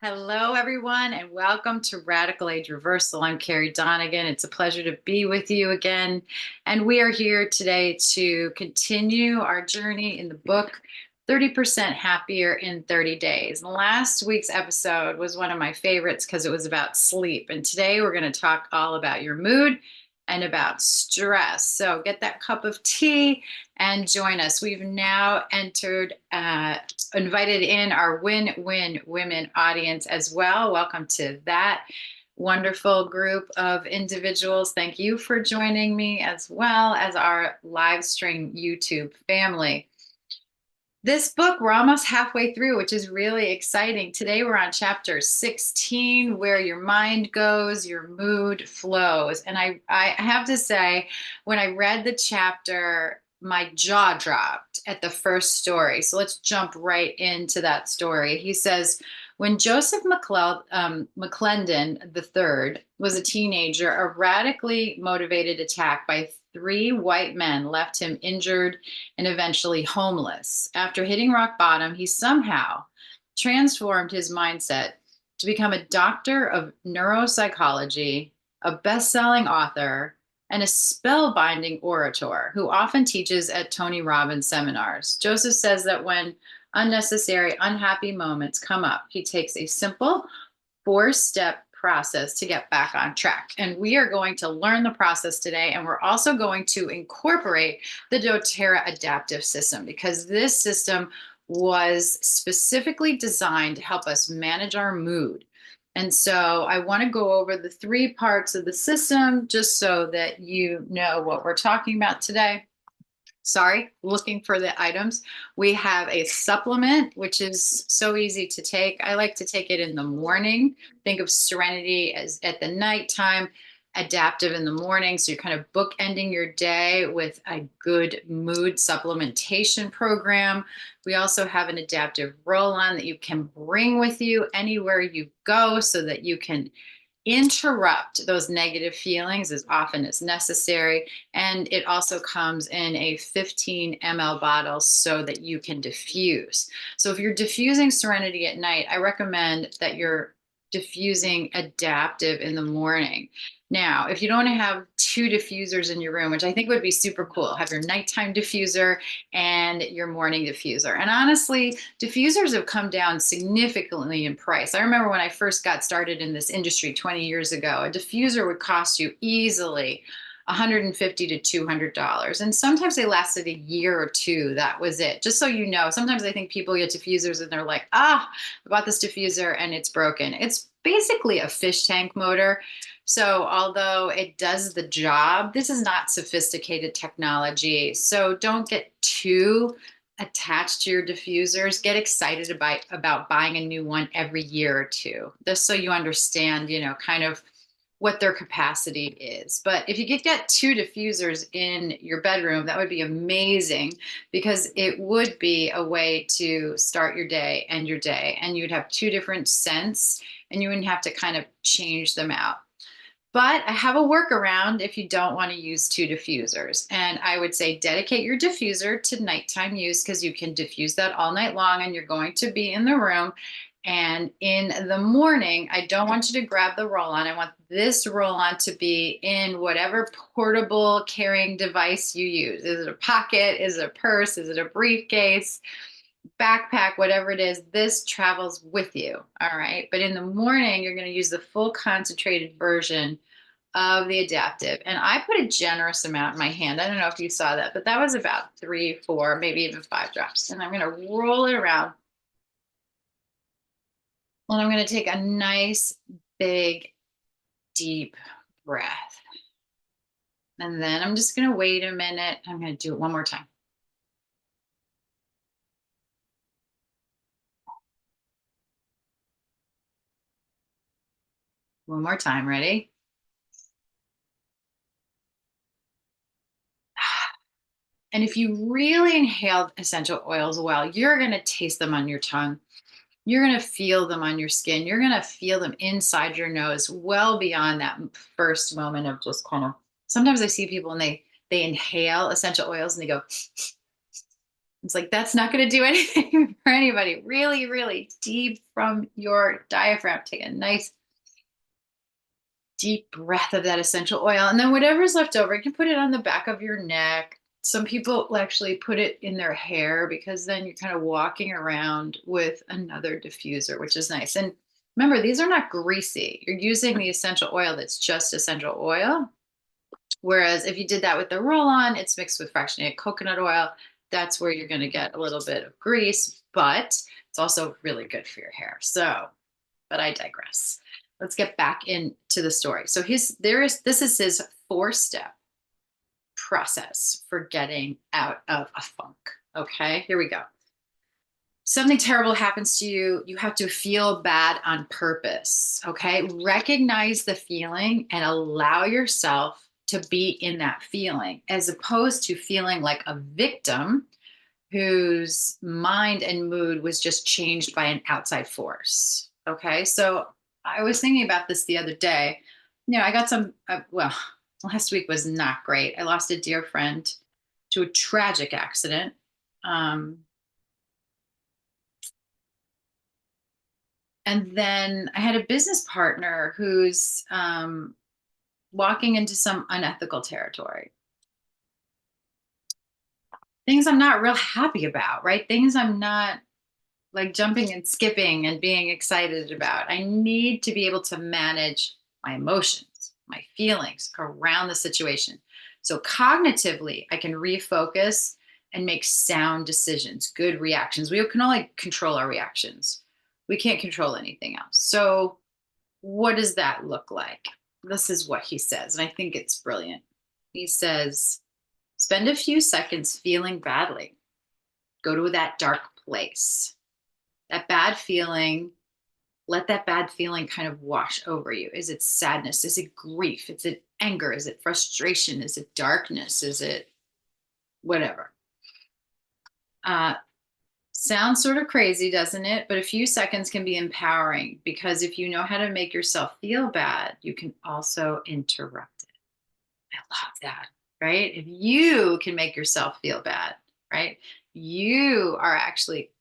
Hello, everyone, and welcome to Radical Age Reversal. I'm Carrie Donegan. It's a pleasure to be with you again. And we are here today to continue our journey in the book 30% Happier in 30 Days. Last week's episode was one of my favorites because it was about sleep. And today we're going to talk all about your mood and about stress. So get that cup of tea and join us. We've now invited in our win-win women audience as well. Welcome to that wonderful group of individuals. Thank you for joining me, as well as our live stream YouTube family. This book, we're almost halfway through, which is really exciting. Today, we're on chapter 16, where your mind goes, your mood flows. And I have to say, when I read the chapter, my jaw dropped at the first story. So let's jump right into that story. He says, when Joseph McClendon III was a teenager, a radically motivated attack by three white men left him injured and eventually homeless. After hitting rock bottom, he somehow transformed his mindset to become a doctor of neuropsychology, a best-selling author, and a spellbinding orator who often teaches at Tony Robbins seminars. Joseph says that when unnecessary, unhappy moments come up, he takes a simple four-step process to get back on track. And we are going to learn the process today. And we're also going to incorporate the doTERRA adaptive system, because this system was specifically designed to help us manage our mood. And so I want to go over the three parts of the system just so that you know what we're talking about today. Sorry, looking for the items. We have a supplement, which is so easy to take. I like to take it in the morning. Think of Serenity as at the nighttime, adaptive in the morning. So you're kind of bookending your day with a good mood supplementation program. We also have an adaptive roll-on that you can bring with you anywhere you go so that you can interrupt those negative feelings as often as necessary. And it also comes in a 15 ml bottle so that you can diffuse. So if you're diffusing Serenity at night, I recommend that you're diffusing adaptive in the morning. Now, if you don't have two diffusers in your room, which I think would be super cool, have your nighttime diffuser and your morning diffuser. And honestly, diffusers have come down significantly in price. I remember when I first got started in this industry 20 years ago, a diffuser would cost you easily $150 to $200. And sometimes they lasted a year or two. That was it. Just so you know, sometimes I think people get diffusers and they're like, I bought this diffuser and it's broken. It's basically a fish tank motor. So although it does the job, this is not sophisticated technology. So don't get too attached to your diffusers. Get excited about buying a new one every year or two, just so you understand, kind of what their capacity is. But if you could get two diffusers in your bedroom, that would be amazing, because it would be a way to start your day, and you'd have two different scents and you wouldn't have to kind of change them out. But I have a workaround if you don't want to use two diffusers. And I would say dedicate your diffuser to nighttime use, because you can diffuse that all night long and you're going to be in the room. And in the morning, I don't want you to grab the roll on. I want this roll on to be in whatever portable carrying device you use. Is it a pocket? Is it a purse? Is it a briefcase? Backpack, whatever it is, this travels with you. All right. But in the morning, you're going to use the full concentrated version of the adaptive. And I put a generous amount in my hand. I don't know if you saw that, but that was about 3, 4, maybe even 5 drops. And I'm going to roll it around. And I'm going to take a nice, big, deep breath. And then I'm just going to wait a minute. I'm going to do it one more time. One more time. Ready? And if you really inhale essential oils well, you're going to taste them on your tongue. You're going to feel them on your skin. You're going to feel them inside your nose, well beyond that first moment of just kind of. Sometimes I see people and they inhale essential oils and they go, It's like, that's not going to do anything for anybody. Really, really deep from your diaphragm. Take a nice deep breath of that essential oil. And then whatever's left over, you can put it on the back of your neck. Some people actually put it in their hair because then you're kind of walking around with another diffuser, which is nice. And remember, these are not greasy. You're using the essential oil that's just essential oil. Whereas if you did that with the roll on, it's mixed with fractionated coconut oil. That's where you're going to get a little bit of grease, but it's also really good for your hair. So, but I digress. Let's get back into the story. So this is his 4-step process for getting out of a funk. Okay, here we go. Something terrible happens to you, you have to feel bad on purpose. Okay, recognize the feeling and allow yourself to be in that feeling, as opposed to feeling like a victim whose mind and mood was just changed by an outside force. Okay, so I was thinking about this the other day. I got last week was not great. I lost a dear friend to a tragic accident. And then I had a business partner who's walking into some unethical territory. Things I'm not real happy about, right? Things I'm not like jumping and skipping and being excited about. I need to be able to manage my emotions, my feelings around the situation. So cognitively, I can refocus and make sound decisions, good reactions. We can only control our reactions. We can't control anything else. So what does that look like? This is what he says, and I think it's brilliant. He says, spend a few seconds feeling badly. Go to that dark place. That bad feeling, let that bad feeling kind of wash over you. Is it sadness? Is it grief? Is it anger? Is it frustration? Is it darkness? Is it whatever? Sounds sort of crazy, doesn't it? But a few seconds can be empowering, because if you know how to make yourself feel bad, you can also interrupt it. I love that, right? If you can make yourself feel bad, right? You are actually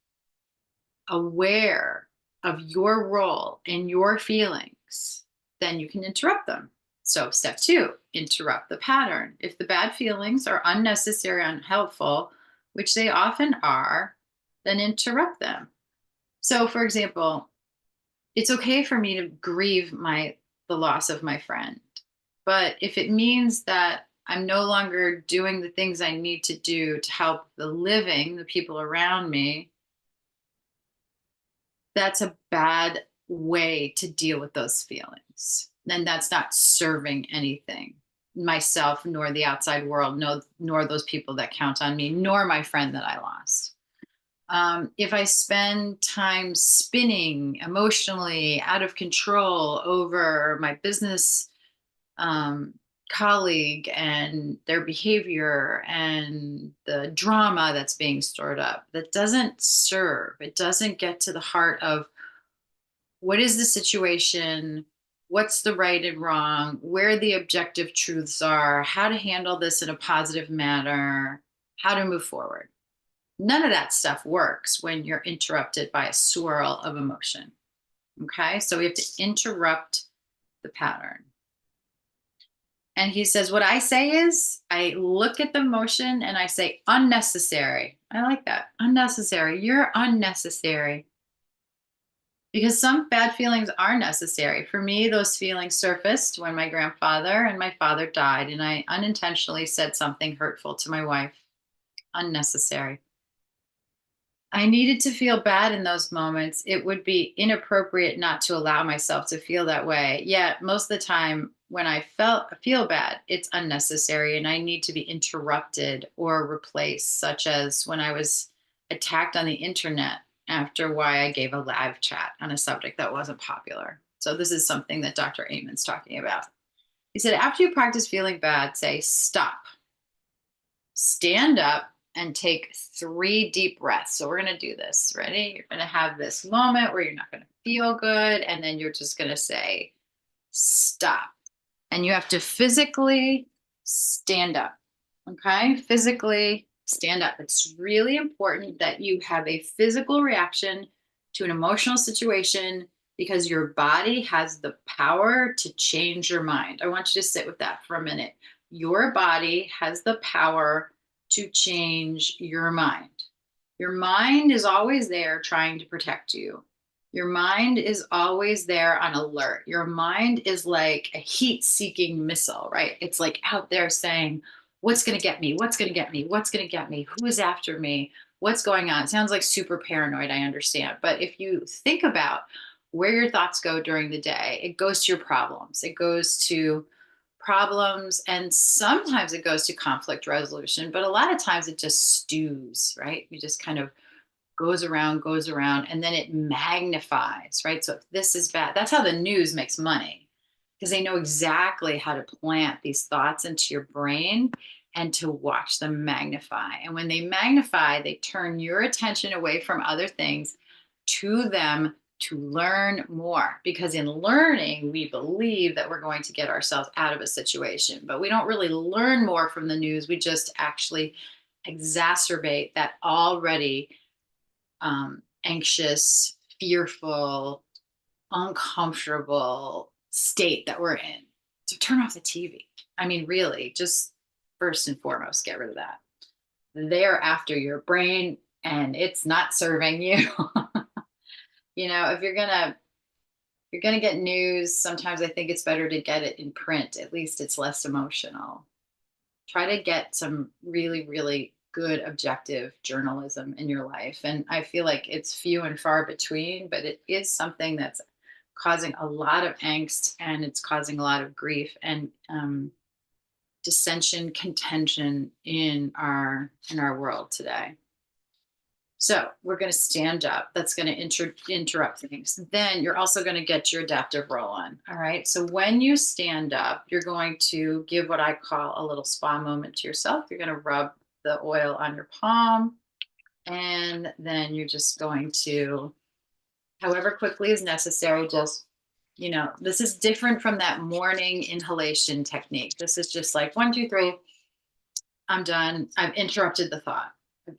aware of your role and your feelings, then you can interrupt them. So, step 2, interrupt the pattern. If the bad feelings are unnecessary, unhelpful, which they often are, then interrupt them. So, for example, it's okay for me to grieve the loss of my friend, but if it means that I'm no longer doing the things I need to do to help the people around me, that's a bad way to deal with those feelings. And that's not serving anything, myself, nor the outside world, no, nor those people that count on me, nor my friend that I lost. If I spend time spinning emotionally out of control over my business um, colleague and their behavior and the drama that's being stored up, that doesn't serve, it doesn't get to the heart of what is the situation, what's the right and wrong, where the objective truths are, how to handle this in a positive manner, how to move forward. None of that stuff works when you're interrupted by a swirl of emotion. Okay, so we have to interrupt the pattern. And he says, what I say is, I look at the emotion and I say, unnecessary. I like that. Unnecessary. You're unnecessary. Because some bad feelings are necessary. For me, those feelings surfaced when my grandfather and my father died, and I unintentionally said something hurtful to my wife. Unnecessary. I needed to feel bad in those moments. It would be inappropriate not to allow myself to feel that way. Yet most of the time when I feel bad, it's unnecessary and I need to be interrupted or replaced, such as when I was attacked on the internet after why I gave a live chat on a subject that wasn't popular. So this is something that Dr. Amen's talking about. He said, after you practice feeling bad, say stop, stand up, and take 3 deep breaths. So we're going to do this. Ready? You're going to have this moment where you're not going to feel good. And then you're just going to say, stop. And you have to physically stand up. Okay? Physically stand up. It's really important that you have a physical reaction to an emotional situation because your body has the power to change your mind. I want you to sit with that for a minute. Your body has the power to change your mind. Your mind is always there trying to protect you. Your mind is always there on alert. Your mind is like a heat seeking missile, right? It's like out there saying, what's going to get me? What's going to get me? What's going to get me? Who is after me? What's going on? It sounds like super paranoid, I understand. But if you think about where your thoughts go during the day, it goes to your problems. It goes to problems, and sometimes it goes to conflict resolution, but a lot of times it just stews, right? You just kind of goes around, and then it magnifies, right? So if this is bad, that's how the news makes money because they know exactly how to plant these thoughts into your brain and to watch them magnify. And when they magnify, they turn your attention away from other things to them to learn more. Because in learning, we believe that we're going to get ourselves out of a situation, but we don't really learn more from the news. We just actually exacerbate that already anxious, fearful, uncomfortable state that we're in. So turn off the TV. I mean, really, just first and foremost, get rid of that. They're after your brain and it's not serving you. If you're gonna get news, sometimes I think it's better to get it in print. At least it's less emotional. Try to get some really, really good objective journalism in your life. And I feel like it's few and far between, but it is something that's causing a lot of angst and it's causing a lot of grief and dissension, contention in our world today. So we're going to stand up. That's going to interrupt things. Then you're also going to get your adaptive roll on. All right. So when you stand up, you're going to give what I call a little spa moment to yourself. You're going to rub the oil on your palm. And then you're just going to, however quickly is necessary, just, this is different from that morning inhalation technique. This is just like 1, 2, 3. I'm done. I've interrupted the thought.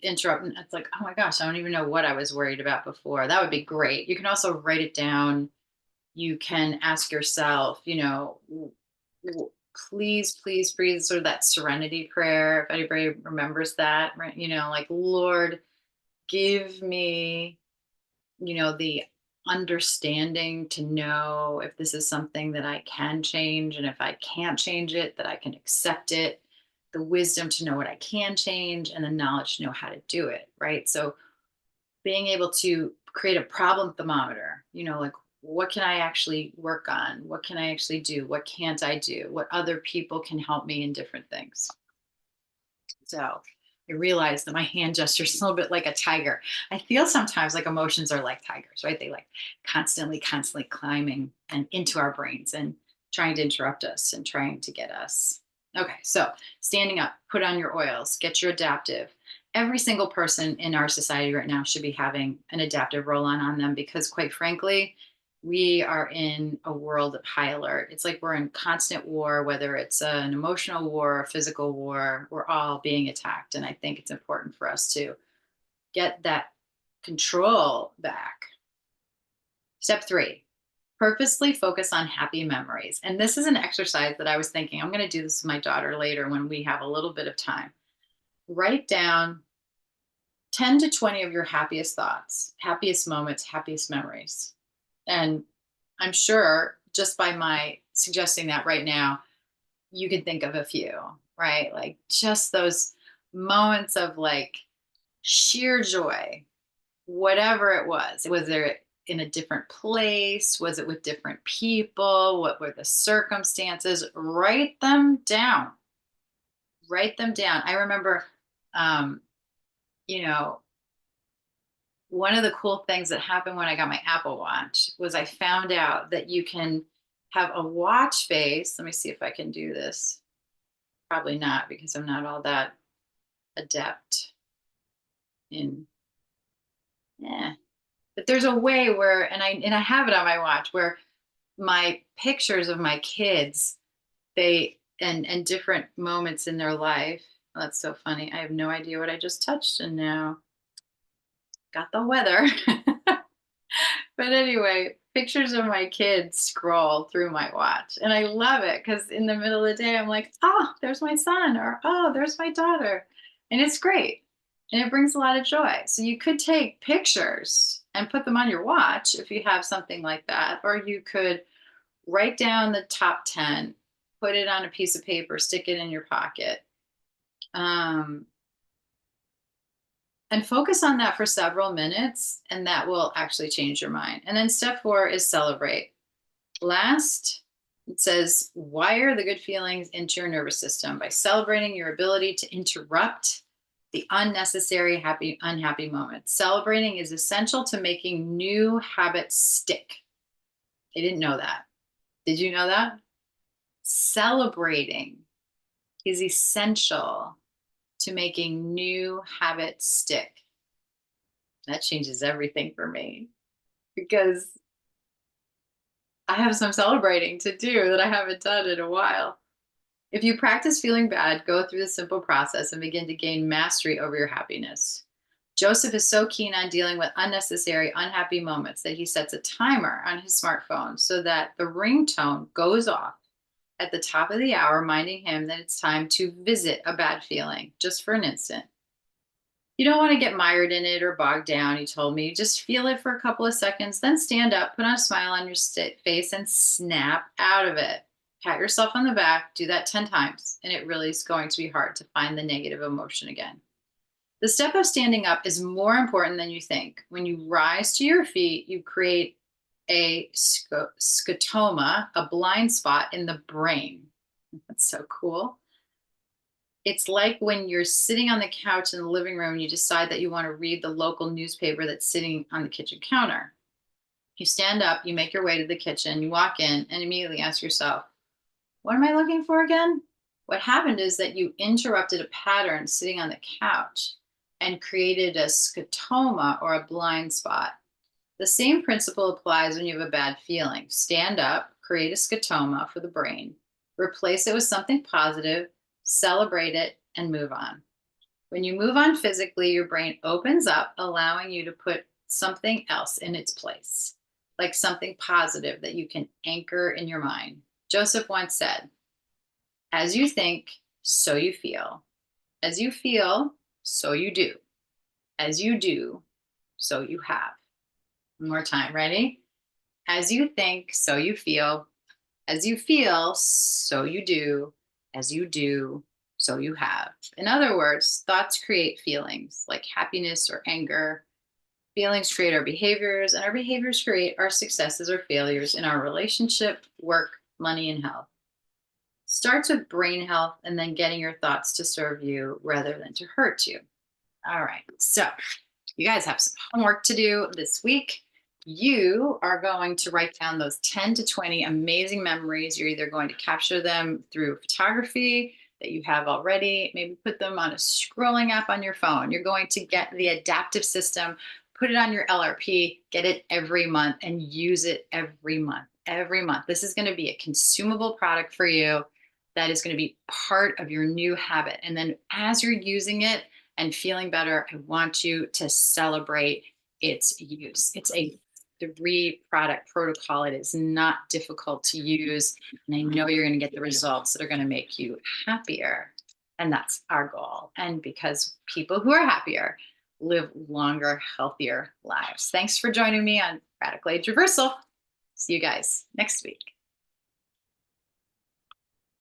Interrupt. It's like, oh my gosh, I don't even know what I was worried about before. That would be great. You can also write it down. You can ask yourself, please, please breathe, sort of that serenity prayer. If anybody remembers that, right? Like, Lord, give me, the understanding to know if this is something that I can change. And if I can't change it, that I can accept it, the wisdom to know what I can change, and the knowledge to know how to do it, right? So being able to create a problem thermometer, like, what can I actually work on? What can I actually do? What can't I do? What other people can help me in different things? So I realized that my hand gesture is a little bit like a tiger. I feel sometimes like emotions are like tigers, right? They like constantly climbing and into our brains and trying to interrupt us and trying to get us. Okay, so standing up, put on your oils, get your adaptive. Every single person in our society right now should be having an adaptive roll on them because, quite frankly, we are in a world of high alert. It's like we're in constant war, whether it's an emotional war, a physical war, we're all being attacked. And I think it's important for us to get that control back. Step 3, purposely focus on happy memories. And this is an exercise that I was thinking, I'm going to do this with my daughter later when we have a little bit of time. Write down 10 to 20 of your happiest thoughts, happiest moments, happiest memories. And I'm sure just by my suggesting that right now, you can think of a few, right? Like just those moments of like sheer joy, whatever it was. Was there in a different place? Was it with different people? What were the circumstances? Write them down. Write them down. I remember, you know, one of the cool things that happened when I got my Apple Watch was I found out that you can have a watch face. Let me see if I can do this. Probably not because I'm not all that adept in, yeah. But there's a way where, and I have it on my watch where my pictures of my kids, they and different moments in their life. That's so funny. I have no idea what I just touched and now got the weather. But anyway, pictures of my kids scroll through my watch and I love it because in the middle of the day, I'm like, oh, there's my son or oh, there's my daughter. And it's great. And it brings a lot of joy. So you could take pictures and put them on your watch if you have something like that. Or you could write down the top 10, put it on a piece of paper, stick it in your pocket. Um, and focus on that for several minutes, and that will actually change your mind. And then step 4 is celebrate. Last, it says wire the good feelings into your nervous system by celebrating your ability to interrupt the unnecessary unhappy moments. Celebrating is essential to making new habits stick. I didn't know that. Did you know that? Celebrating is essential to making new habits stick. That changes everything for me because I have some celebrating to do that I haven't done in a while. If you practice feeling bad, go through the simple process and begin to gain mastery over your happiness. Joseph is so keen on dealing with unnecessary, unhappy moments that he sets a timer on his smartphone so that the ringtone goes off at the top of the hour, reminding him that it's time to visit a bad feeling just for an instant. You don't want to get mired in it or bogged down, he told me. Just feel it for a couple of seconds, then stand up, put on a smile on your face, and snap out of it. Pat yourself on the back, do that 10 times, and it really is going to be hard to find the negative emotion again. The step of standing up is more important than you think. When you rise to your feet, you create a scotoma, a blind spot in the brain. That's so cool. It's like when you're sitting on the couch in the living room and you decide that you want to read the local newspaper that's sitting on the kitchen counter. You stand up, you make your way to the kitchen, you walk in, and immediately ask yourself, what am I looking for again? What happened is that you interrupted a pattern sitting on the couch and created a scotoma or a blind spot. The same principle applies when you have a bad feeling. Stand up, create a scotoma for the brain, replace it with something positive, celebrate it, and move on. When you move on physically, your brain opens up, allowing you to put something else in its place, like something positive that you can anchor in your mind. Joseph once said, as you think, so you feel. As you feel, so you do. As you do, so you have. One more time, ready? As you think, so you feel. As you feel, so you do. As you do, so you have. In other words, thoughts create feelings like happiness or anger. Feelings create our behaviors, and our behaviors create our successes or failures in our relationship, work, money, and health. Starts with brain health and then getting your thoughts to serve you rather than to hurt you. All right, so you guys have some homework to do this week. You are going to write down those 10 to 20 amazing memories. You're either going to capture them through photography that you have already, maybe put them on a scrolling app on your phone. You're going to get the adaptive system, put it on your LRP, get it every month, and use it every month. Every month. This is going to be a consumable product for you that is going to be part of your new habit. And then as you're using it and feeling better, I want you to celebrate its use. It's a 3-product protocol. It is not difficult to use. And I know you're going to get the results that are going to make you happier. And that's our goal. And because people who are happier live longer, healthier lives. Thanks for joining me on Radical Age Reversal. See you guys next week.